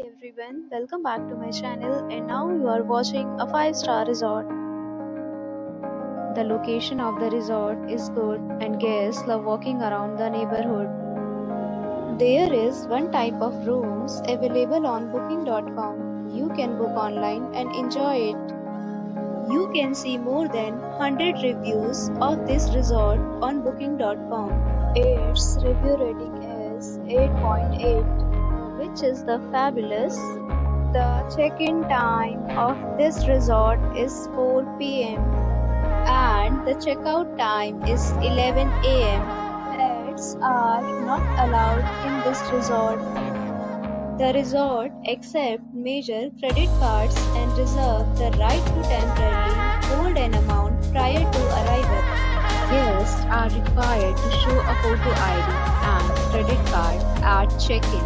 everyone, welcome back to my channel and now you are watching a 5-star resort. The location of the resort is good and guests love walking around the neighborhood. There is one type of rooms available on booking.com. You can book online and enjoy it. You can see more than 100 reviews of this resort on booking.com. Its review rating is 8.8, which is the fabulous. The check-in time of this resort is 4 p.m. and the checkout time is 11 a.m. Pets are not allowed in this resort. The resort accepts major credit cards and reserves the right to temporarily hold an amount prior to arrival. Guests are required to show a photo ID and credit card at check-in.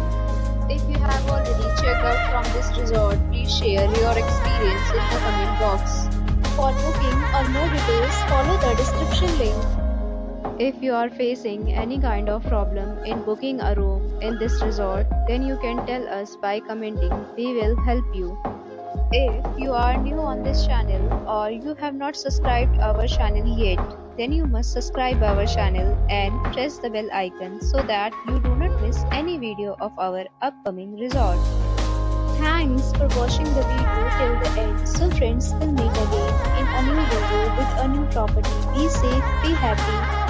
If you have already checked out from this resort, please share your experience in the comment box. For booking or more details, follow the description link. If you are facing any kind of problem in booking a room in this resort, then you can tell us by commenting. We will help you. If you are new on this channel or you have not subscribed our channel yet, then you must subscribe our channel and press the bell icon so that you do not miss any video of our upcoming resort. Thanks for watching the video till the end. So friends, will meet again in a new video with a new property. Be safe, be happy.